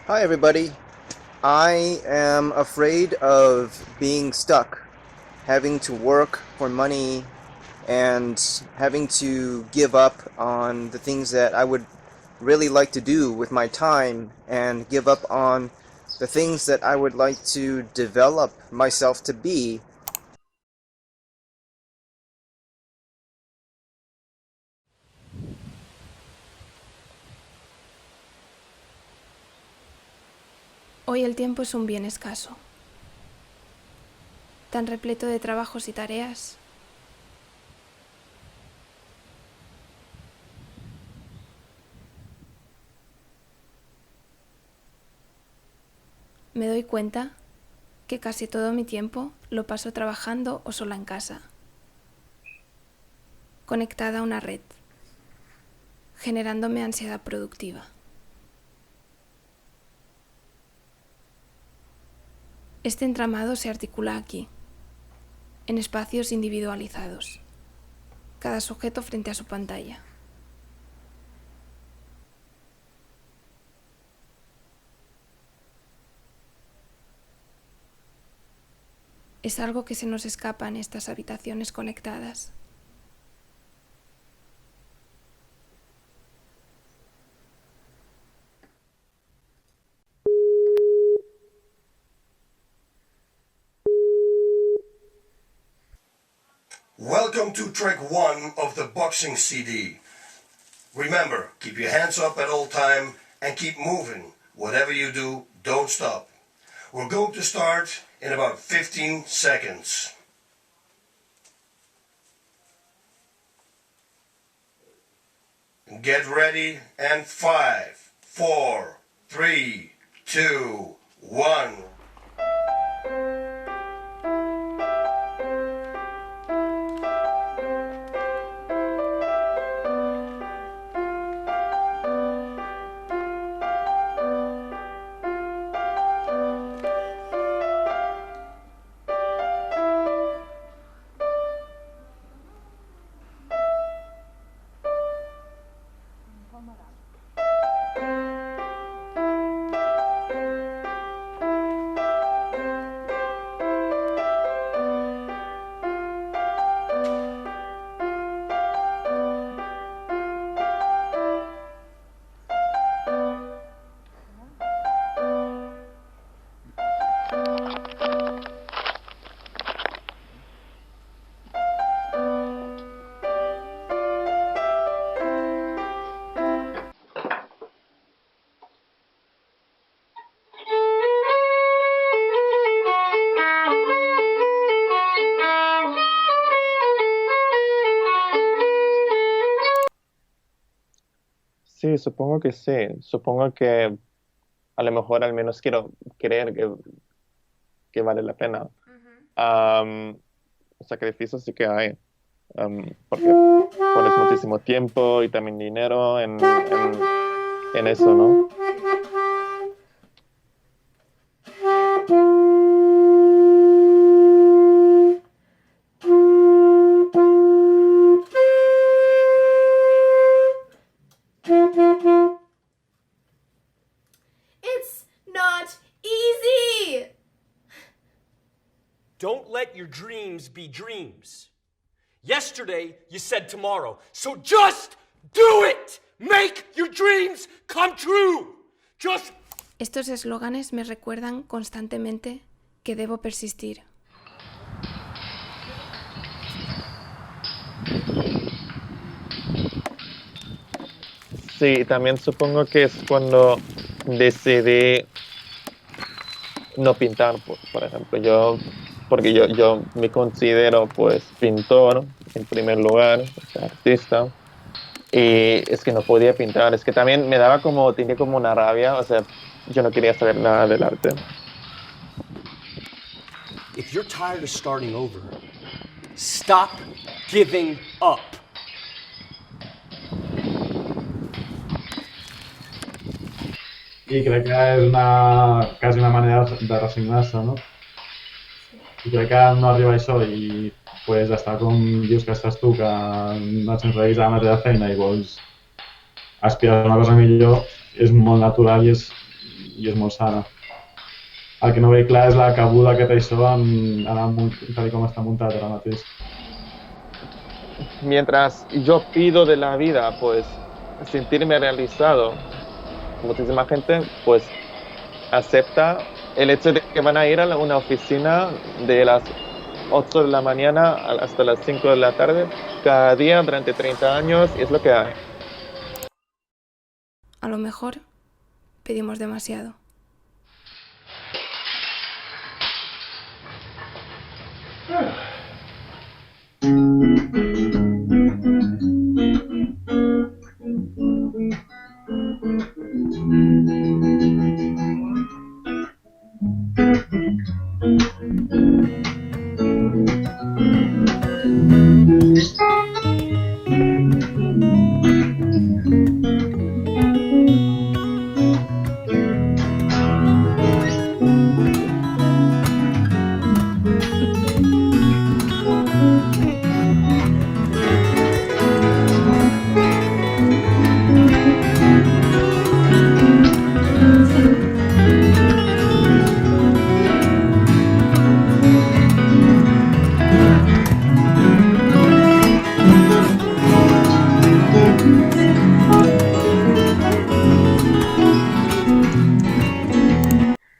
Hi, everybody. I am afraid of being stuck, having to work for money, and having to give up on the things that I would really like to do with my time, and give up on the things that I would like to develop myself to be. Hoy el tiempo es un bien escaso, tan repleto de trabajos y tareas. Me doy cuenta que casi todo mi tiempo lo paso trabajando o sola en casa, conectada a una red, generándome ansiedad productiva. Este entramado se articula aquí, en espacios individualizados, cada sujeto frente a su pantalla. Es algo que se nos escapa en estas habitaciones conectadas. Welcome to track 1 of the boxing CD. Remember, keep your hands up at all time and keep moving. Whatever you do, don't stop. We're going to start in about 15 seconds. Get ready and 5, 4, 3, 2, 1. Sí, supongo que sí. Supongo que a lo mejor al menos quiero creer que vale la pena. Am, Sacrificios sí que hay, porque pones muchísimo tiempo y también dinero en eso, ¿no? It's not easy! Don't let your dreams be dreams. Yesterday, you said tomorrow. So just do it! Make your dreams come true! Just... Estos eslóganes me recuerdan constantemente que debo persistir. Sí, también supongo que es cuando decidí no pintar, por ejemplo. Porque yo me considero pues pintor en primer lugar, o sea, artista, y es que no podía pintar, es que también tenía como una rabia, o sea, yo no quería saber nada del arte. If you're tired of starting over, stop giving up. I crec que és quasi una manera de resignar-se, no? I crec que no arriba a això i pues, estar com dius que estàs tu, que no et sents realitzar amb la teva feina i vols aspirar a una cosa millor, és molt natural i és i és molt sana. El que no veig clar és la cabuda que té això en tal com està muntat ara mateix. Mientras yo pido de la vida, pues, sentirme realizado, muchísima gente, pues, acepta el hecho de que van a ir a una oficina de las 8 de la mañana hasta las 5 de la tarde, cada día durante 30 años, y es lo que hay. A lo mejor pedimos demasiado.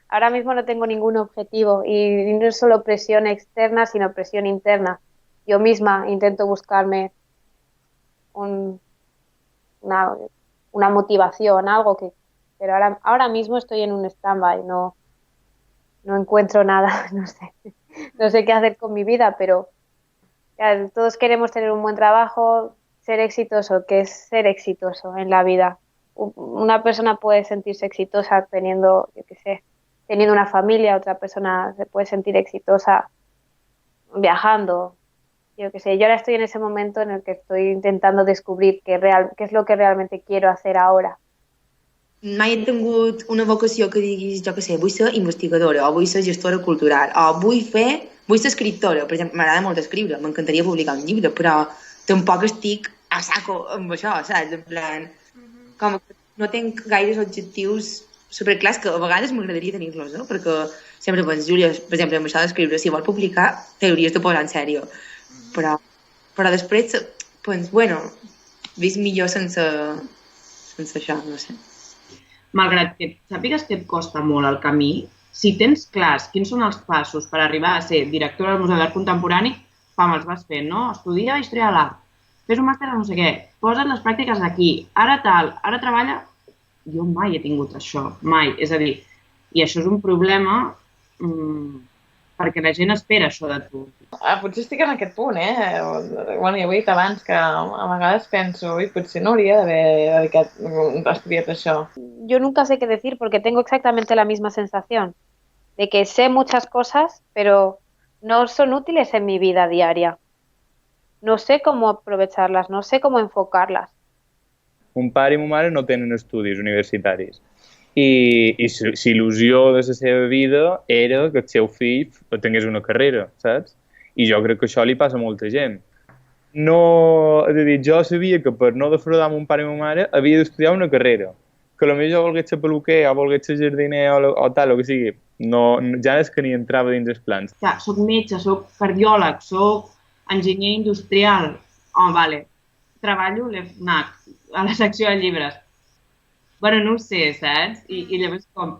Ahora mismo no tengo ningún objetivo y no es solo presión externa, sino presión interna. Yo misma intento buscarme una motivación, algo que... Pero ahora mismo estoy en un stand-by, no encuentro nada, no sé qué hacer con mi vida, pero ya, todos queremos tener un buen trabajo, ser exitoso. ¿Qué es ser exitoso en la vida? Una persona puede sentirse exitosa teniendo, yo qué sé, teniendo una familia, otra persona se puede sentir exitosa viajando. Yo qué sé, yo ahora estoy en ese momento en el que estoy intentando descobrir qué es lo que realmente quiero hacer ahora. Mai he tingut una vocació que diguis, jo què sé, vull ser investigadora o vull ser gestora cultural o vull ser escriptora, per exemple, m'agrada molt escriure, m'encantaria publicar un llibre, però tampoc estic a saco amb això, saps? En plan, com que no tinc gaires objectius superclars, que a vegades m'agradaria tenir-los, no? Perquè sempre penso, Júlia, per exemple, amb això d'escriure, si vols publicar, t'hauries de posar en sèrio. Però després, doncs, bueno, visc millor sense això, no sé. Malgrat que sàpigues que et costa molt el camí, si tens clars quins són els passos per arribar a ser directora del Museu d'Art Contemporani, els vas fent, no? Estudia Història de l'Art, fes un màster de no sé què, posa't les pràctiques aquí, ara tal, ara treballa... Jo mai he tingut això, mai. És a dir, i això és un problema perquè la gent espera això de tu. Potser estic en aquest punt, Bueno, ja ho he dit abans, que a vegades penso, potser no hauria d'haver estudiat això. Yo nunca sé qué decir porque tengo exactamente la misma sensación de que sé muchas cosas, pero no son útiles en mi vida diaria. No sé cómo aprovecharlas, no sé cómo enfocarlas. Mon pare i ma mare no tenen estudis universitaris i l'il·lusió de la seva vida era que el seu fill tingués una carrera, saps? I jo crec que això li passa a molta gent. No, és a dir, jo sabia que per no defraudar mon pare i ma mare havia d'estudiar una carrera, que potser jo volgués ser peluquer o volgués ser jardiner o tal, o que sigui. No, ja és que ni entrava dins els plans. Ja, soc metge, soc cardiòleg, soc enginyer industrial. Vale, treballo l'EFNAC, a la secció de llibres. Bueno, no ho sé, saps? I llavors com,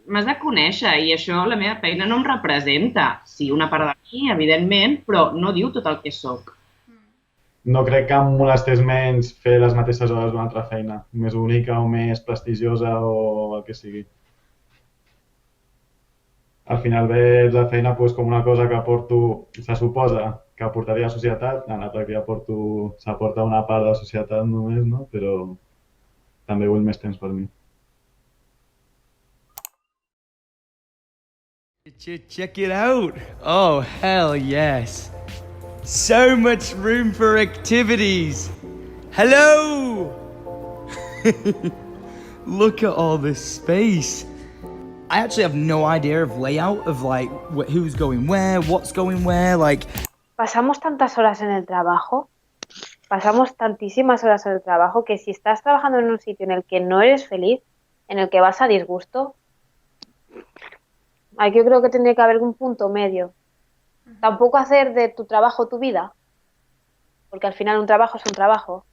m'has de conèixer i això la meva feina no em representa. Sí, una part de mi, evidentment, però no diu tot el que soc. No crec que em molestés menys fer les mateixes hores d'una altra feina, més única o més prestigiosa o el que sigui. Al final veig la feina com una cosa que aporto, se suposa que aportaria a la societat, en la pràctica s'aporta una part de la societat només, no? Però també vull més temps per mi. Check it out! Oh, hell yes! So much room for activities! Hello! Look at all this space! I actually have no idea of layout of like who's going where, what's going where, like... Pasamos tantas horas en el trabajo, pasamos tantísimas horas en el trabajo que si estás trabajando en un sitio en el que no eres feliz, en el que vas a disgusto. Aquí yo creo que tendría que haber un punto medio. Tampoco hacer de tu trabajo tu vida, porque al final un trabajo és un trabajo.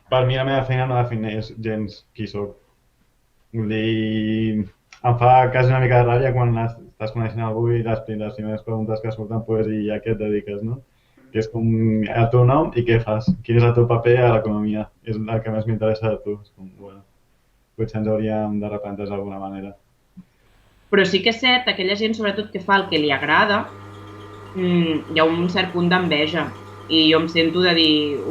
Per mi la meva feina no defineix gens qui soc. Vull dir, em fa quasi una mica de ràbia quan estàs coneixent algú i les primeres preguntes que surten pues, i a què et dediques, no? Que és com el teu nom i què fas, quin és el teu paper a l'economia. És el que més m'interessa de tu. És com, bueno, potser ens hauríem de replantejar d'alguna manera. Però sí que és cert, aquella gent sobretot que fa el que li agrada, hi ha un cert punt d'enveja. I jo em sento de dir,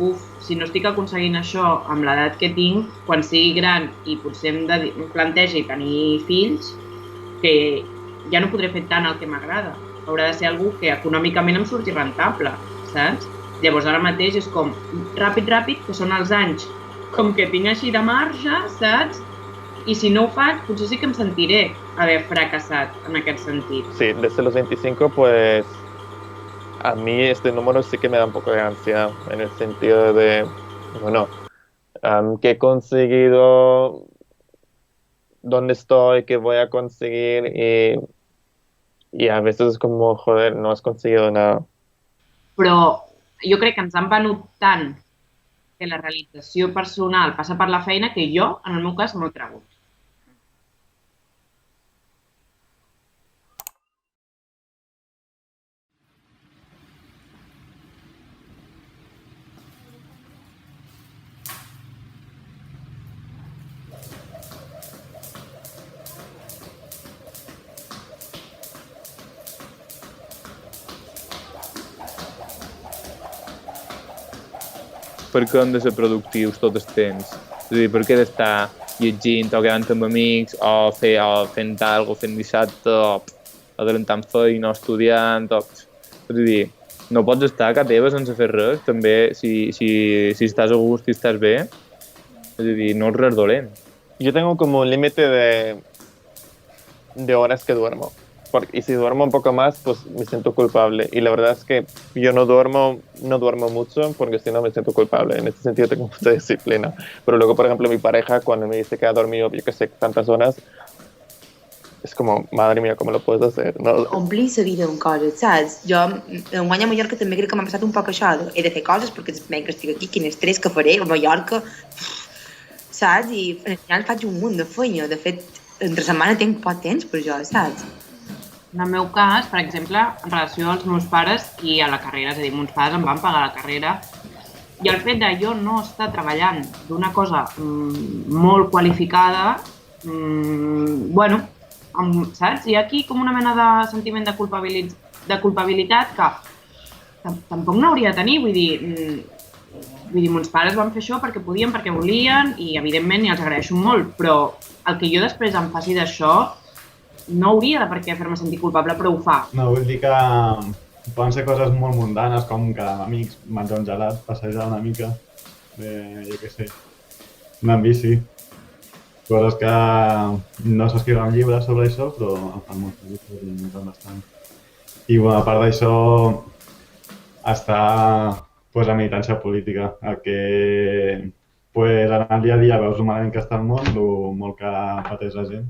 si no estic aconseguint això amb l'edat que tinc, quan sigui gran i potser em plantegi tenir fills, que ja no podré fer tant el que m'agrada. Haurà de ser algú que econòmicament em surti rentable, saps? Llavors ara mateix és com ràpid, que són els anys com que tinc així de marge, saps? I si no ho faig, potser sí que em sentiré haver fracassat en aquest sentit. Sí, desde los 25, pues a mí este número sí que me da un poco de ansiedad, en el sentido de, bueno, ¿qué he conseguido? ¿Dónde estoy? ¿Qué voy a conseguir? Y a veces es como, joder, no has conseguido nada. Però jo crec que ens han venut tant que la realització personal passa per la feina que jo, en el meu cas, no ho trobo. Per què hem de ser productius tot el temps? És a dir, per què he d'estar llegint o quedant amb amics o fent alguna cosa, fent dissabte o adelantant feina o estudiant o... És a dir, no pots estar a casa teva sense fer res, també si estàs a gust i estàs bé, és a dir, no és res dolent. Yo tengo como un límite de horas que duermo. Y si duermo un poco más, pues me siento culpable. Y la verdad es que yo no duermo mucho porque si no me siento culpable. En este sentido tengo mucha disciplina. Pero luego, por ejemplo, mi pareja, cuando me dice que ha dormido, yo que sé, tantas horas, és com, madre mía, com lo puedes hacer? No? Omplir la vida amb coses, saps? Jo, enguany a Mallorca també crec que m'ha passat un poc això. He de fer coses perquè mentre estic aquí, quin estrès que faré a Mallorca, saps? I al final faig un munt de feina. De fet, entre setmana tinc poc temps per això, saps? En el meu cas, per exemple, en relació als meus pares i a la carrera, és a dir, meus pares em van pagar la carrera, i el fet de jo no estar treballant d'una cosa molt qualificada, bueno, saps? Hi ha aquí com una mena de sentiment de culpabilitat que tampoc n'hauria de tenir, vull dir, meus pares van fer això perquè podien, perquè volien, i evidentment els agraeixo molt, però el que jo després em faci d'això no hauria de per què fer-me sentir culpable, però ho fa. No, vull dir que poden ser coses molt mundanes, com quedar amb amics, menjar un gelat, passejar una mica, jo què sé, anar en bici. Coses que no s'escriuen llibres sobre això, però em fan molt feliç i m'agraden bastant. I bueno, a part d'això, està la militància política, el que en el dia a dia veus el malament que està el món, el molt que pateix la gent.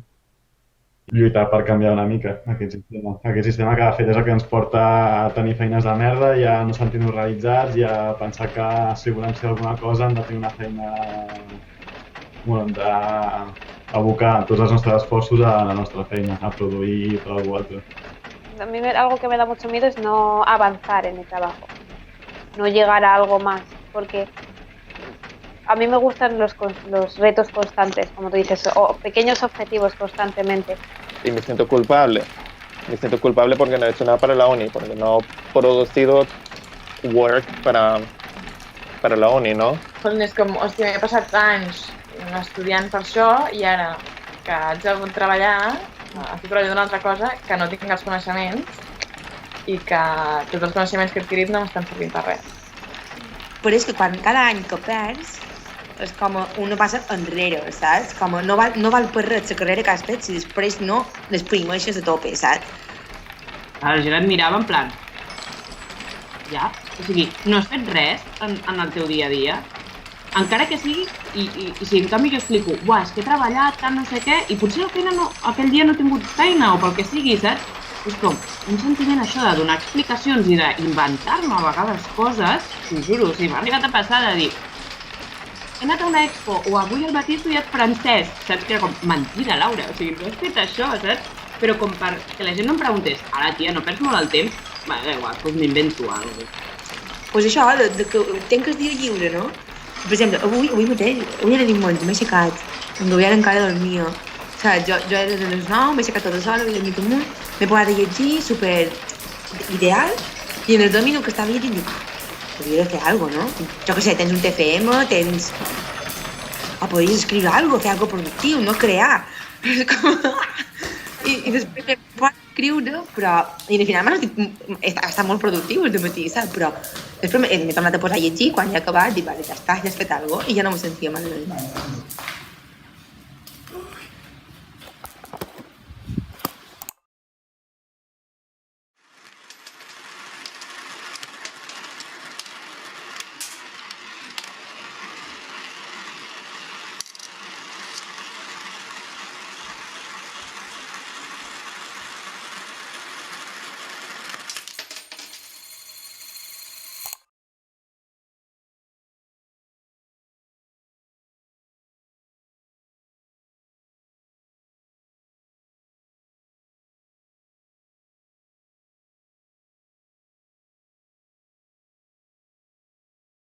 Lluitar per canviar una mica aquest sistema que de fet és el que ens porta a tenir feines de merda i a no sentir-nos realitzats i a pensar que si volem ser alguna cosa hem de tenir una feina, hem d'abocar tots els nostres esforços a la nostra feina, a produir per algú altre. A mí algo que me da mucho miedo es no avanzar en el trabajo, no llegar a algo más, porque a mí me gustan los retos constantes, como tú dices, o pequeños objetivos constantemente. Y me siento culpable porque no he hecho nada para la uni, porque no he producido work para la uni, no? És com, hòstia, m'he passat anys estudiant per això i ara que haig de treballar, estic treballant d'una altra cosa, que no tinc els coneixements i que tots els coneixements que he adquirit no m'estan servint per res. Però és que quan cada any que perds és com una passa enrere, saps? Com no val per res la carrera que has fet si després no l'exprimeixes a tope, saps? La gent et mirava en plan... Ja? O sigui, no has fet res en el teu dia a dia? Encara que sigui I si en canvi jo explico, buah, és que he treballat, tant no sé què, i potser la feina no, aquell dia no he tingut feina o pel que sigui, saps? És com un sentiment això de donar explicacions i d'inventar-me a vegades coses, t'ho juro, o sigui, m'ha arribat a passar de dir he anat a una expo o avui al matí he estudiat francès, saps? Que era com, mentida, Laura, o sigui, no has fet això, saps? Però com per que la gent no em preguntés, ara, tia, no perds molt el temps? Va, igual, doncs m'invento alguna cosa. Pues això, de que tenc el dia lliure, no? Per exemple, avui mateix, avui era diumenge, m'he aixecat, en Gabriel encara dormia. Saps? Jo era de les 9, m'he aixecat a les hores, m'he dormit amunt, m'he posat a llegir, super ideal, i en els 2 minuts que estava llegint dic, podria fer alguna cosa, no? Jo què sé, tens un TFM, tens... O podries escriure alguna cosa, fer alguna cosa productiu, no crear. I després m'he posat a escriure, però... I al final ha estat molt productiu el dematí, saps? Però després m'he tornat a posar a llegir, quan ja he acabat, dic, vale, ja està, ja has fet alguna cosa, i ja no me sentia malament.